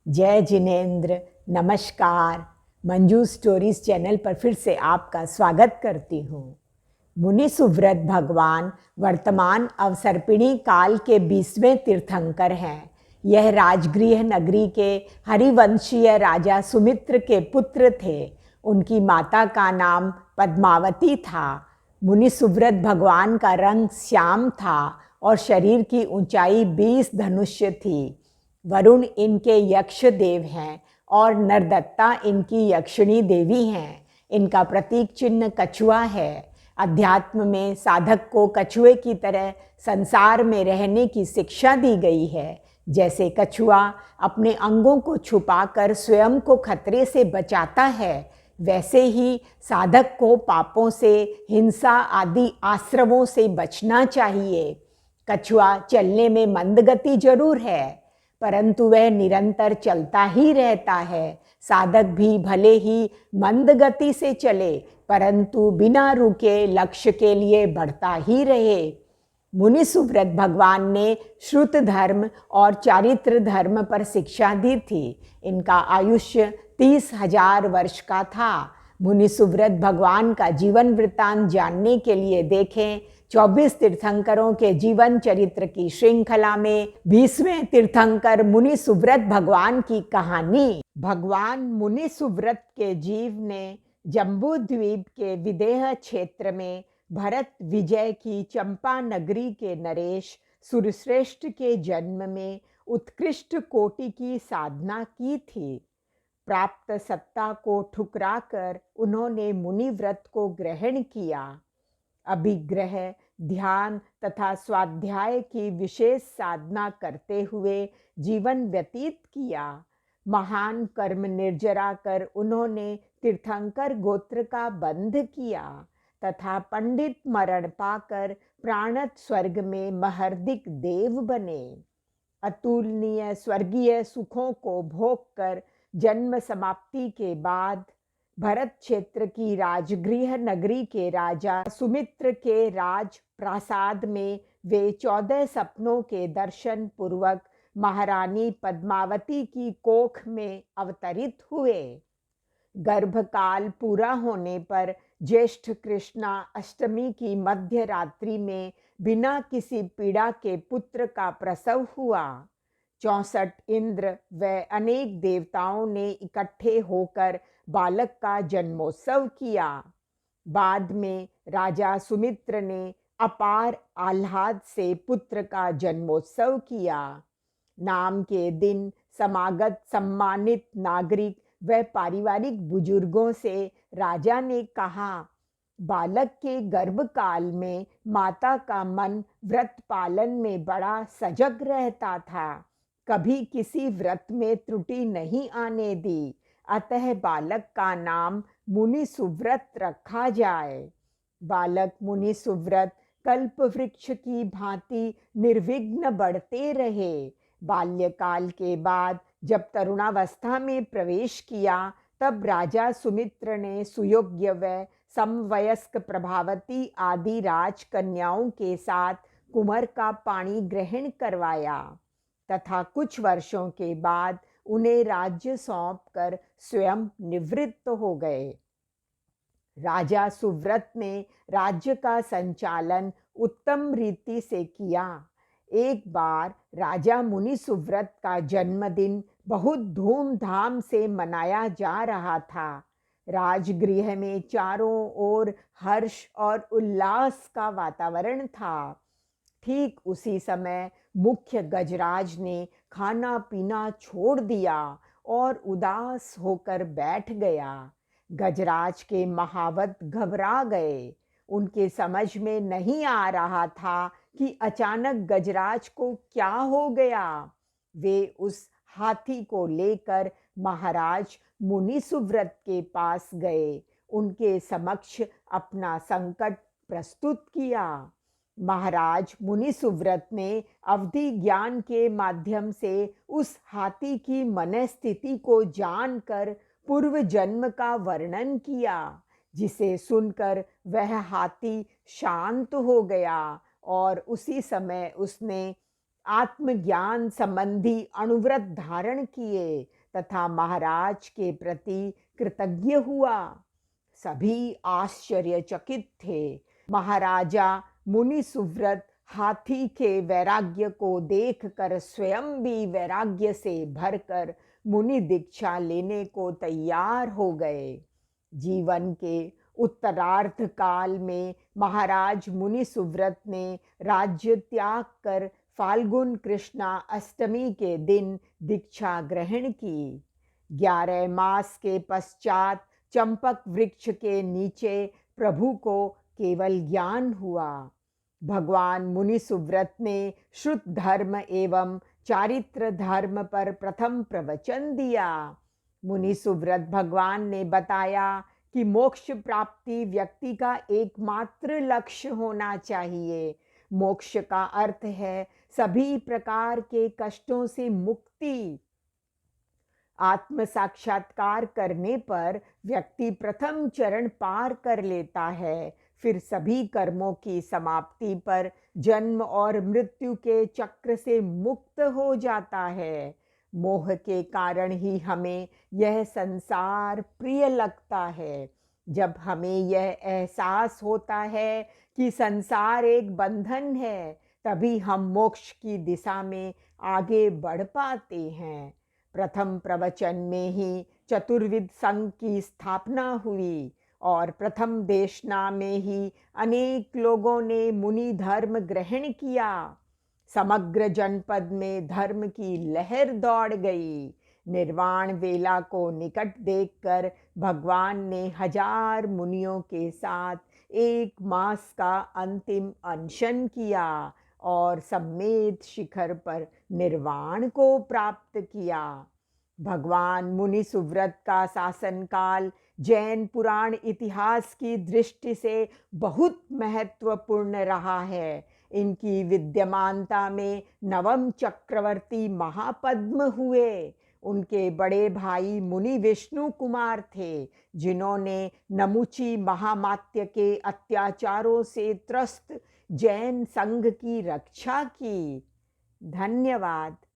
जय जिनेन्द्र। नमस्कार। Manju stories channel पर फिर से आपका स्वागत करती हूँ। मुनि सुव्रत भगवान वर्तमान अवसर्पिणी काल के 20वें तीर्थंकर हैं। यह राजगृह नगरी के हरिवंशीय राजा सुमित्र के पुत्र थे। उनकी माता का नाम पद्मावती था। मुनि सुव्रत भगवान का रंग श्याम था और शरीर की ऊंचाई 20 धनुष्य थी। वरुण इनके यक्ष देव हैं और नरदत्ता इनकी यक्षिणी देवी हैं। इनका प्रतीक चिन्ह कछुआ है। अध्यात्म में साधक को कछुए की तरह संसार में रहने की शिक्षा दी गई है। जैसे कछुआ अपने अंगों को छुपाकर स्वयं को खतरे से बचाता है, वैसे ही साधक को पापों से, हिंसा आदि आश्रमों से बचना चाहिए। कछुआ चलने में मंदगति जरूर है, परंतु वह निरंतर चलता ही रहता है। साधक भी भले ही मंद गति से चले, परंतु बिना रुके लक्ष्य के लिए बढ़ता ही रहे। मुनि सुव्रत भगवान ने श्रुत धर्म और चारित्र धर्म पर शिक्षा दी थी। इनका आयुष्य 30,000 वर्ष का था। मुनि सुव्रत भगवान का जीवन वृत्तांत जानने के लिए देखें 24 तीर्थंकरों के जीवन चरित्र की श्रृंखला में 20वें तीर्थंकर मुनि सुव्रत भगवान की कहानी। भगवान मुनि सुव्रत के जीव ने जम्बू द्वीप के विदेह क्षेत्र में भरत विजय की चंपा नगरी के नरेश सुरश्रेष्ठ के जन्म में उत्कृष्ट कोटि की साधना की थी। प्राप्त सत्ता को ठुकराकर उन्होंने मुनि व्रत को ग्रहण किया। अभिग्रह, ध्यान तथा स्वाध्याय की विशेष साधना करते हुए जीवन व्यतीत किया। महान कर्म निर्जरा कर उन्होंने तीर्थंकर गोत्र का बंध किया तथा पंडित मरण पाकर प्राणत स्वर्ग में महर्दिक देव बने। अतुलनीय स्वर्गीय सुखों को भोग कर जन्म समाप्ति के बाद भरत क्षेत्र की राजगृह नगरी के राजा सुमित्र के राज प्रासाद में वे 14 सपनों के दर्शन पूर्वक महारानी पद्मावती की कोख में अवतरित हुए। गर्भकाल पूरा होने पर ज्येष्ठ कृष्णा अष्टमी की मध्य रात्रि में बिना किसी पीड़ा के पुत्र का प्रसव हुआ। 64 इंद्र व अनेक देवताओं ने इकट्ठे होकर बालक का जन्मोत्सव किया। बाद में राजा सुमित्र ने अपार आह्लाद से पुत्र का जन्मोत्सव किया। नाम के दिन समागत सम्मानित नागरिक व पारिवारिक बुजुर्गों से राजा ने कहा, बालक के गर्भकाल में माता का मन व्रत पालन में बड़ा सजग रहता था, कभी किसी व्रत में त्रुटि नहीं आने दी, अतः बालक का नाम मुनि सुव्रत रखा जाए। बालक मुनि सुव्रत कल्प वृक्ष की भांति निर्विघ्न बढ़ते रहे। बाल्यकाल के बाद जब तरुणावस्था में प्रवेश किया, तब राजा सुमित्र ने सुयोग्य व समवयस्क प्रभावती आदि राजकन्याओं के साथ कुंवर का पाणी ग्रहण करवाया तथा कुछ वर्षों के बाद उन्हें राज्य सौंपकर स्वयं निवृत्त हो गए। राजा सुव्रत ने राज्य का संचालन उत्तम रीति से किया। एक बार राजा मुनि सुव्रत का जन्मदिन बहुत धूमधाम से मनाया जा रहा था। राजगृह में चारों ओर हर्ष और उल्लास का वातावरण था। ठीक उसी समय मुख्य गजराज ने खाना पीना छोड़ दिया और उदास होकर बैठ गया। गजराज के महावत घबरा गए। उनके समझ में नहीं आ रहा था कि अचानक गजराज को क्या हो गया। वे उस हाथी को लेकर महाराज मुनि सुव्रत के पास गए, उनके समक्ष अपना संकट प्रस्तुत किया। महाराज मुनि सुव्रत ने अवधि ज्ञान के माध्यम से उस हाथी की मनस्थिति को जानकर पूर्व जन्म का वर्णन किया, जिसे सुनकर वह हाथी शांत हो गया और उसी समय उसने आत्मज्ञान संबंधी अणुव्रत धारण किए तथा महाराज के प्रति कृतज्ञ हुआ। सभी आश्चर्यचकित थे। महाराजा मुनि सुव्रत हाथी के वैराग्य को देखकर स्वयं भी वैराग्य से भरकर मुनि दीक्षा लेने को तैयार हो गए। जीवन के उत्तरार्ध काल में महाराज मुनि सुव्रत ने राज्य त्याग कर फाल्गुन कृष्णा अष्टमी के दिन दीक्षा ग्रहण की। 11 मास के पश्चात चंपक वृक्ष के नीचे प्रभु को केवल ज्ञान हुआ। भगवान मुनि सुव्रत ने श्रुत धर्म एवं चारित्र धर्म पर प्रथम प्रवचन दिया। मुनि सुव्रत भगवान ने बताया कि मोक्ष प्राप्ति व्यक्ति का एकमात्र लक्ष्य होना चाहिए। मोक्ष का अर्थ है सभी प्रकार के कष्टों से मुक्ति। आत्म साक्षात्कार करने पर व्यक्ति प्रथम चरण पार कर लेता है, फिर सभी कर्मों की समाप्ति पर जन्म और मृत्यु के चक्र से मुक्त हो जाता है। मोह के कारण ही हमें यह संसार प्रिय लगता है। जब हमें यह एहसास होता है कि संसार एक बंधन है, तभी हम मोक्ष की दिशा में आगे बढ़ पाते हैं। प्रथम प्रवचन में ही चतुर्विध संघ की स्थापना हुई और प्रथम देशना में ही अनेक लोगों ने मुनि धर्म ग्रहण किया। समग्र जनपद में धर्म की लहर दौड़ गई। निर्वाण वेला को निकट देखकर भगवान ने 1000 मुनियों के साथ 1 मास का अंतिम अनशन किया और सम्मेद शिखर पर निर्वाण को प्राप्त किया। भगवान मुनि सुव्रत का शासनकाल जैन पुराण इतिहास की दृष्टि से बहुत महत्वपूर्ण रहा है। इनकी विद्यमानता में नवम चक्रवर्ती महापद्म हुए। उनके बड़े भाई मुनि विष्णु कुमार थे, जिन्होंने नमुची महामात्य के अत्याचारों से त्रस्त जैन संघ की रक्षा की। धन्यवाद।